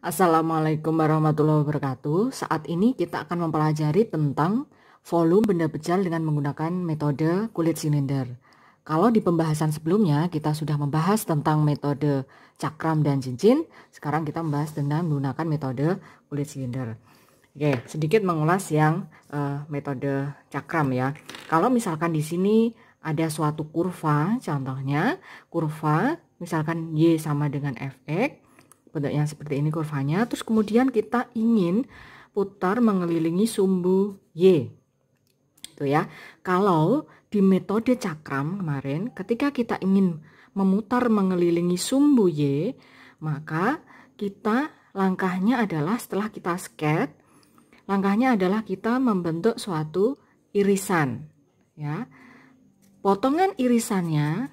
Assalamualaikum warahmatullahi wabarakatuh. Saat ini kita akan mempelajari tentang volume benda bejal dengan menggunakan metode kulit silinder. Kalau di pembahasan sebelumnya kita sudah membahas tentang metode cakram dan cincin, sekarang kita membahas dengan menggunakan metode kulit silinder. Oke, sedikit mengulas yang metode cakram ya. Kalau misalkan di sini ada suatu kurva, contohnya kurva misalkan Y sama dengan Fx, bentuknya seperti ini kurvanya, terus kemudian kita ingin putar mengelilingi sumbu Y. Itu ya. Kalau di metode cakram kemarin, ketika kita ingin memutar mengelilingi sumbu Y, maka kita langkahnya adalah setelah kita sketch, langkahnya adalah kita membentuk suatu irisan ya. Potongan irisannya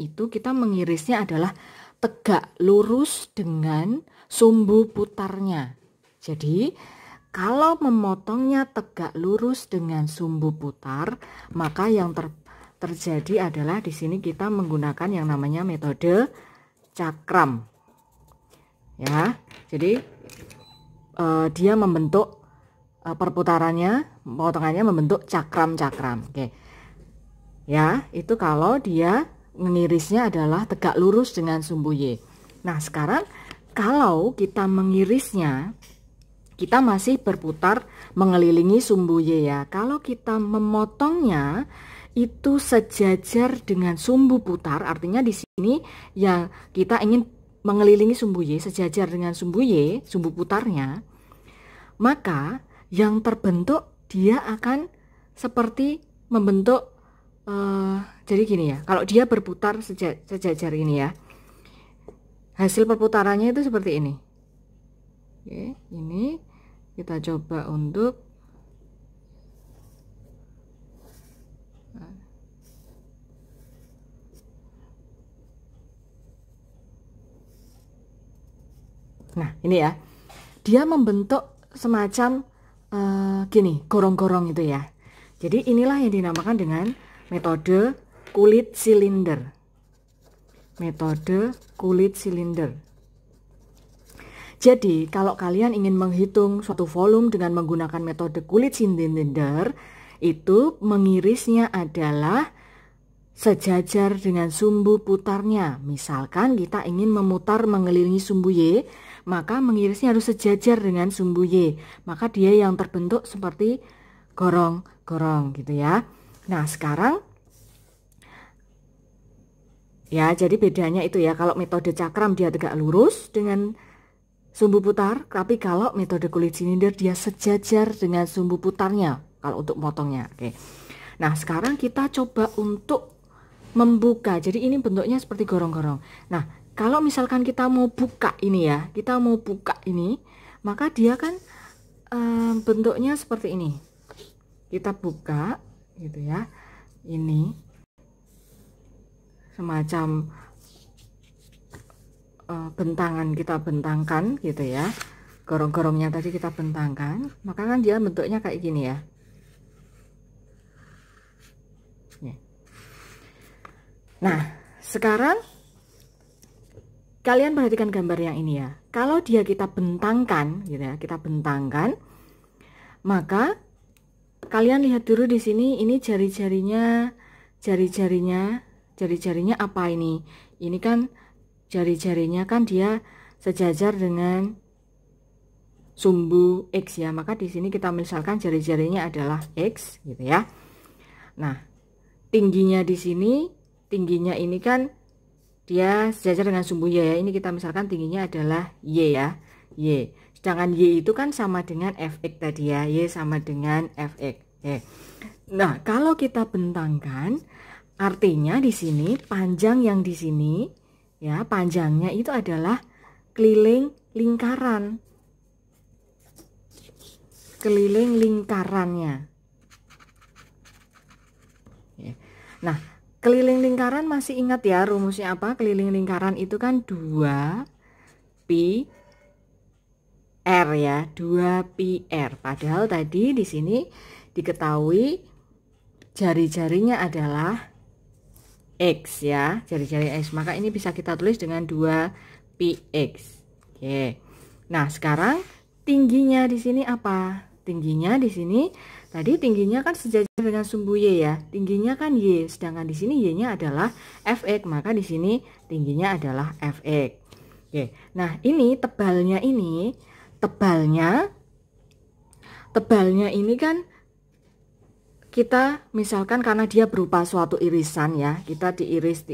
itu kita mengirisnya adalah tegak lurus dengan sumbu putarnya. Jadi kalau memotongnya tegak lurus dengan sumbu putar, maka yang terjadi adalah di sini kita menggunakan yang namanya metode cakram. Ya, jadi dia membentuk perputarannya, potongannya membentuk cakram-cakram. Oke. Ya, itu kalau dia mengirisnya adalah tegak lurus dengan sumbu Y. Nah, sekarang kalau kita mengirisnya, kita masih berputar mengelilingi sumbu Y ya. Kalau kita memotongnya itu sejajar dengan sumbu putar, artinya di sini ya kita ingin mengelilingi sumbu Y sejajar dengan sumbu Y, sumbu putarnya, maka yang terbentuk dia akan seperti membentuk jadi gini ya, kalau dia berputar sejajar ini ya, hasil perputarannya itu seperti ini. Oke, ini kita coba untuk nah ini ya, dia membentuk semacam gini, gorong-gorong itu ya. Jadi inilah yang dinamakan dengan metode kulit silinder. Metode kulit silinder. Jadi kalau kalian ingin menghitung suatu volume dengan menggunakan metode kulit silinder, itu mengirisnya adalah sejajar dengan sumbu putarnya. Misalkan kita ingin memutar mengelilingi sumbu Y, maka mengirisnya harus sejajar dengan sumbu Y. Maka dia yang terbentuk seperti gorong-gorong gitu ya. Nah, sekarang ya, jadi bedanya itu ya, kalau metode cakram dia tegak lurus dengan sumbu putar, tapi kalau metode kulit silinder dia sejajar dengan sumbu putarnya kalau untuk motongnya. Oke. Nah, sekarang kita coba untuk membuka. Jadi ini bentuknya seperti gorong-gorong. Nah, kalau misalkan kita mau buka ini ya, kita mau buka ini, maka dia kan bentuknya seperti ini. Kita buka gitu ya, ini semacam bentangan, kita bentangkan gitu ya, gorong-gorongnya tadi kita bentangkan, maka kan dia bentuknya kayak gini ya. Nah, sekarang kalian perhatikan gambar yang ini ya. Kalau dia kita bentangkan gitu ya, kita bentangkan, maka kalian lihat dulu di sini, ini jari-jarinya apa ini? Ini kan jari-jarinya kan dia sejajar dengan sumbu X ya. Maka di sini kita misalkan jari-jarinya adalah X gitu ya. Nah, tingginya di sini, tingginya ini kan dia sejajar dengan sumbu Y ya. Ini kita misalkan tingginya adalah Y ya. Y. Sedangkan Y itu kan sama dengan Fx tadi ya. Y sama dengan Fx. Oke. Nah, kalau kita bentangkan, artinya di sini panjang yang di sini ya, panjangnya itu adalah keliling lingkaran. Keliling lingkarannya. Nah, keliling lingkaran masih ingat ya rumusnya apa? Keliling lingkaran itu kan 2pi R ya, 2pi R. Padahal tadi di sini diketahui jari-jarinya adalah X ya, jari-jari X. Maka ini bisa kita tulis dengan 2px. Oke. Nah, sekarang tingginya di sini apa? Tingginya di sini tadi tingginya kan sejajar dengan sumbu Y ya. Tingginya kan Y, sedangkan di sini Y-nya adalah Fx, maka di sini tingginya adalah Fx. Oke. Nah, ini tebalnya ini kan kita misalkan karena dia berupa suatu irisan ya, kita diiris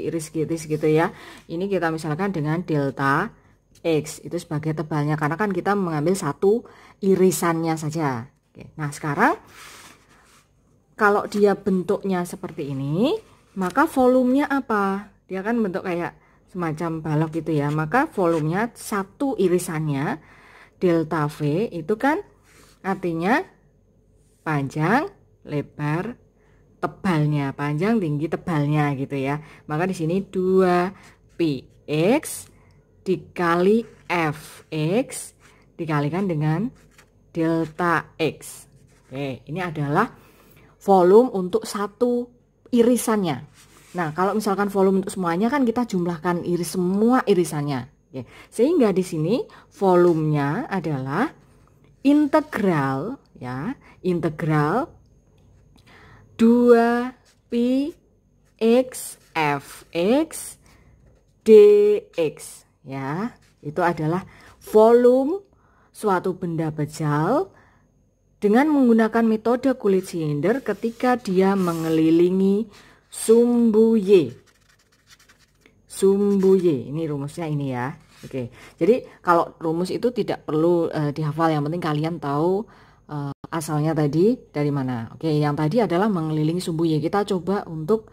gitu ya. Ini kita misalkan dengan delta X itu sebagai tebalnya, karena kan kita mengambil satu irisannya saja. Oke. Nah, sekarang kalau dia bentuknya seperti ini, maka volumenya apa? Dia kan bentuk kayak semacam balok gitu ya, maka volumenya satu irisannya delta V itu kan artinya panjang, lebar, tebalnya, panjang, tinggi, tebalnya gitu ya. Maka di sini 2px dikali fx dikalikan dengan delta x. Oke, ini adalah volume untuk satu irisannya. Nah, kalau misalkan volume untuk semuanya kan kita jumlahkan semua irisannya. Oke, sehingga di sini volumenya adalah integral ya, integral 2px fx dx ya. Itu adalah volume suatu benda bejal dengan menggunakan metode kulit silinder ketika dia mengelilingi sumbu Y. Sumbu Y, ini rumusnya ini ya. Oke. Jadi kalau rumus itu tidak perlu dihafal, yang penting kalian tahu asalnya tadi dari mana. Oke, yang tadi adalah mengelilingi sumbu Y. Kita coba untuk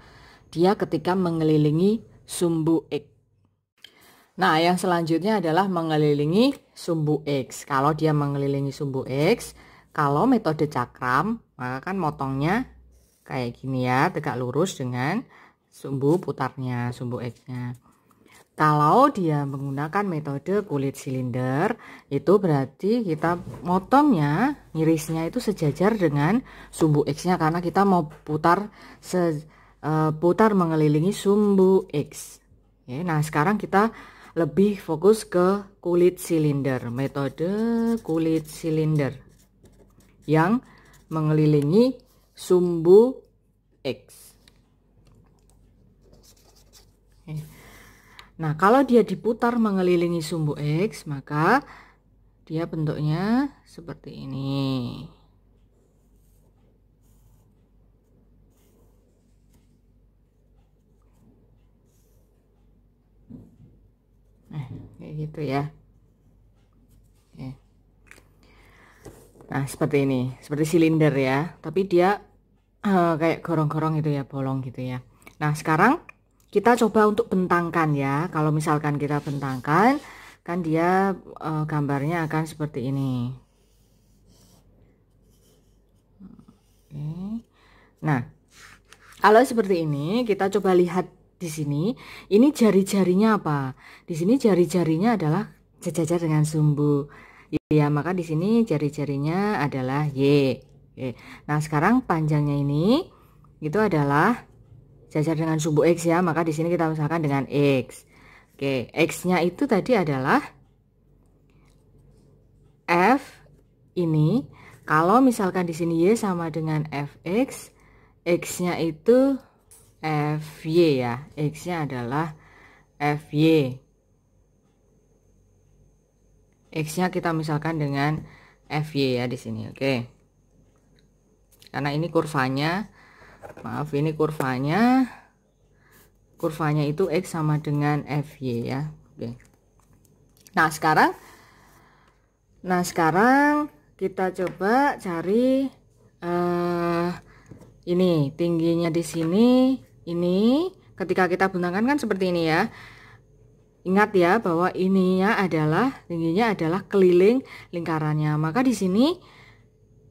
dia ketika mengelilingi sumbu X. Nah, yang selanjutnya adalah mengelilingi sumbu X. Kalau dia mengelilingi sumbu X, kalau metode cakram, maka kan motongnya kayak gini ya, tegak lurus dengan sumbu putarnya, sumbu X-nya. Kalau dia menggunakan metode kulit silinder, itu berarti kita motongnya, ngirisnya itu sejajar dengan sumbu X-nya, karena kita mau putar mengelilingi sumbu X. Oke, nah sekarang kita lebih fokus ke kulit silinder, metode kulit silinder yang mengelilingi sumbu X. Oke. Nah, kalau dia diputar mengelilingi sumbu X, maka dia bentuknya seperti ini. Kayak gitu ya. Nah, seperti ini, seperti silinder ya, tapi dia kayak gorong-gorong gitu ya, bolong gitu ya. Nah, sekarang kita coba untuk bentangkan ya. Kalau misalkan kita bentangkan, kan dia gambarnya akan seperti ini. Oke. Nah, kalau seperti ini, kita coba lihat di sini. Ini jari-jarinya apa? Di sini jari-jarinya adalah sejajar dengan sumbu ya, maka di sini jari-jarinya adalah Y. Oke. Nah, sekarang panjangnya ini itu adalah sejajar dengan sumbu X ya, maka di sini kita misalkan dengan X. Oke, X-nya itu tadi adalah F ini. Kalau misalkan di sini Y sama dengan Fx, X-nya itu Fy ya. X-nya adalah Fy. X-nya kita misalkan dengan Fy ya di sini. Oke. Karena ini kurvanya, maaf, ini kurvanya itu X sama dengan Fy ya. Oke. Nah, sekarang kita coba cari ini tingginya di sini. Ini ketika kita bentangkan kan seperti ini ya. Ingat ya bahwa ininya adalah tingginya adalah keliling lingkarannya. Maka di sini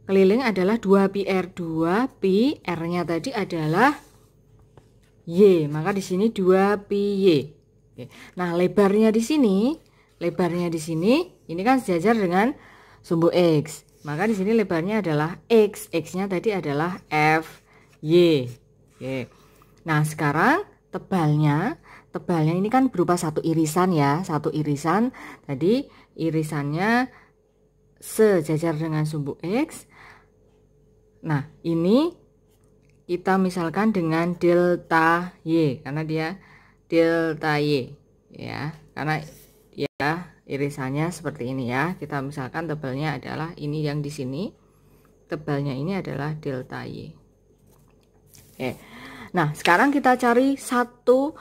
keliling adalah 2πr, 2pi r-nya tadi adalah Y, maka di sini 2πy. Nah, lebarnya di sini ini kan sejajar dengan sumbu X. Maka di sini lebarnya adalah X, X-nya tadi adalah Fy. Oke. Nah, sekarang tebalnya tebalnya ini kan berupa satu irisan ya, satu irisan. Tadi irisannya sejajar dengan sumbu X. Nah, ini kita misalkan dengan delta Y, karena dia delta Y ya, karena ya irisannya seperti ini ya. Kita misalkan tebalnya adalah ini, yang di sini tebalnya ini adalah delta Y. Oke. Nah, sekarang kita cari satu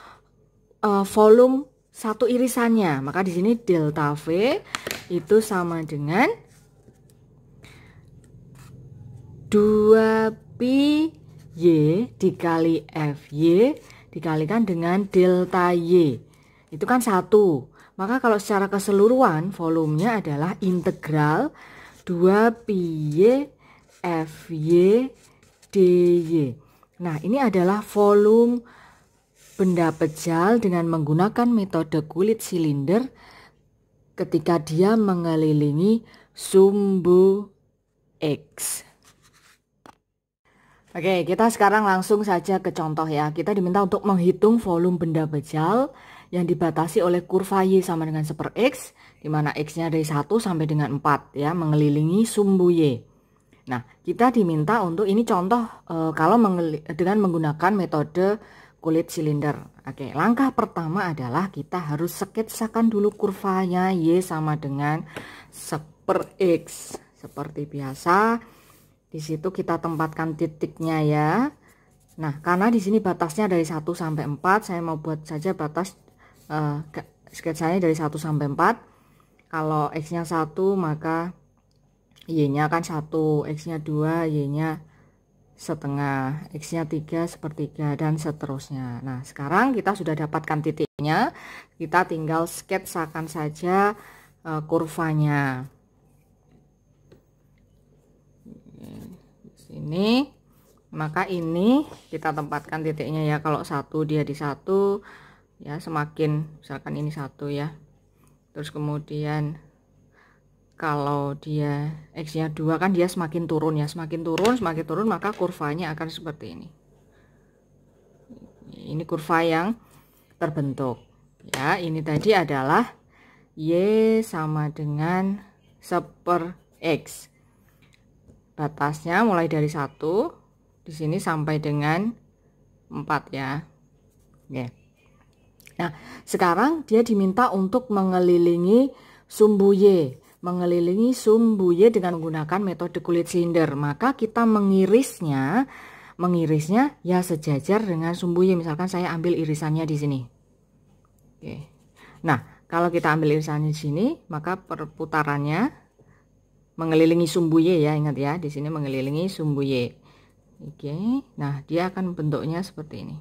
volume satu irisannya. Maka di sini delta V itu sama dengan 2pi Y dikali FY dikalikan dengan delta Y. Itu kan 1. Maka kalau secara keseluruhan volumenya adalah integral 2pi Y FY dy. Nah, ini adalah volume benda pejal dengan menggunakan metode kulit silinder ketika dia mengelilingi sumbu X. Oke, kita sekarang langsung saja ke contoh ya. Kita diminta untuk menghitung volume benda bejal yang dibatasi oleh kurva Y sama dengan 1/X, di mana X-nya dari 1 sampai dengan 4 ya, mengelilingi sumbu Y. Nah, kita diminta untuk ini contoh kalau dengan menggunakan metode kulit silinder. Oke, langkah pertama adalah kita harus sketsakan dulu kurvanya Y sama dengan 1/X. Seperti biasa, di situ kita tempatkan titiknya ya. Nah, karena di sini batasnya dari 1 sampai 4, saya mau buat saja batas sketsanya dari 1 sampai 4. Kalau X-nya 1, maka Y-nya kan 1, X-nya 2, Y-nya setengah, X-nya 3 sepertiga, dan seterusnya. Nah, sekarang kita sudah dapatkan titiknya, kita tinggal sketsakan saja kurvanya. Sini, maka ini kita tempatkan titiknya ya. Kalau 1 dia di 1 ya, semakin misalkan ini 1 ya, terus kemudian kalau dia X-nya 2 kan dia semakin turun ya, semakin turun, maka kurvanya akan seperti ini. Ini kurva yang terbentuk ya. Ini tadi adalah Y sama dengan 1/X. Batasnya mulai dari 1 di sini sampai dengan 4 ya. Oke. Nah, sekarang dia diminta untuk mengelilingi sumbu Y. Mengelilingi sumbu Y dengan menggunakan metode kulit silinder. Maka kita mengirisnya ya sejajar dengan sumbu Y. Misalkan saya ambil irisannya di sini. Oke. Nah, kalau kita ambil irisannya di sini, maka perputarannya mengelilingi sumbu Y ya, ingat ya, di sini mengelilingi sumbu Y. Oke, nah dia akan bentuknya seperti ini.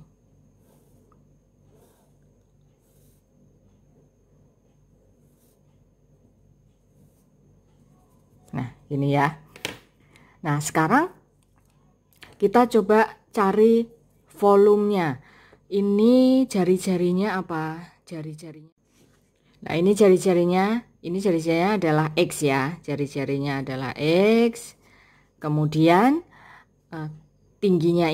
Nah, ini ya. Nah, sekarang kita coba cari volumenya. Ini jari-jarinya apa? Jari-jarinya. Nah, ini jari-jarinya. Ini jari-jarinya adalah X ya, jari-jarinya adalah X. Kemudian tingginya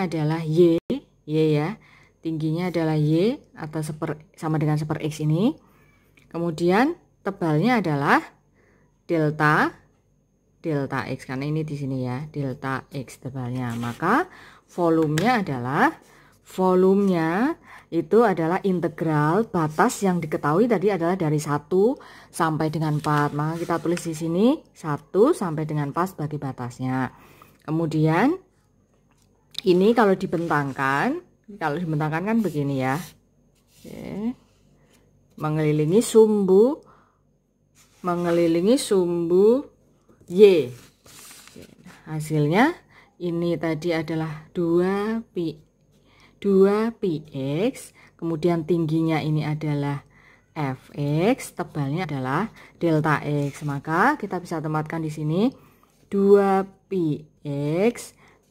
adalah Y ya. Tingginya adalah Y atau sama dengan 1/X ini. Kemudian tebalnya adalah delta X, karena ini di sini ya, delta X tebalnya. Maka volumenya itu adalah integral batas yang diketahui tadi adalah dari 1 sampai dengan 4. Maka kita tulis di sini 1 sampai dengan 4 sebagai batasnya. Kemudian ini kalau dibentangkan kan begini ya. Oke. Mengelilingi sumbu Y. Oke. Hasilnya ini tadi adalah 2πx, kemudian tingginya ini adalah fx, tebalnya adalah delta x. Maka kita bisa tempatkan di sini 2πx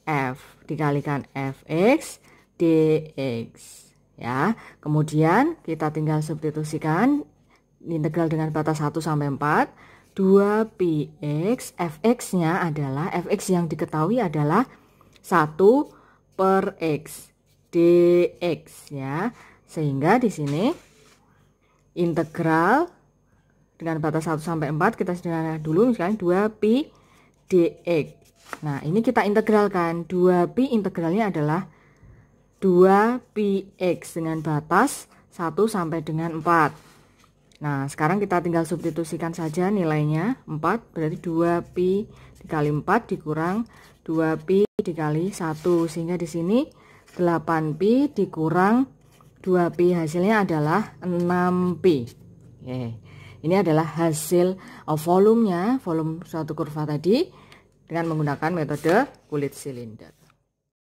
f dikalikan fx dx ya. Kemudian kita tinggal substitusikan integral dengan batas 1 sampai 4. 2πx fx-nya adalah fx yang diketahui adalah 1/x dx ya. Sehingga di sini integral dengan batas 1 sampai 4 kita sederhanakan dulu, misalkan 2pi dx. Nah, ini kita integralkan. 2pi integralnya adalah 2pi x dengan batas 1 sampai dengan 4. Nah, sekarang kita tinggal substitusikan saja nilainya. 4 berarti 2pi dikali 4 dikurang 2pi dikali 1. Sehingga di sini 8pi dikurang 2pi hasilnya adalah 6pi. Oke. Ini adalah hasil volumenya, volume suatu kurva tadi dengan menggunakan metode kulit silinder.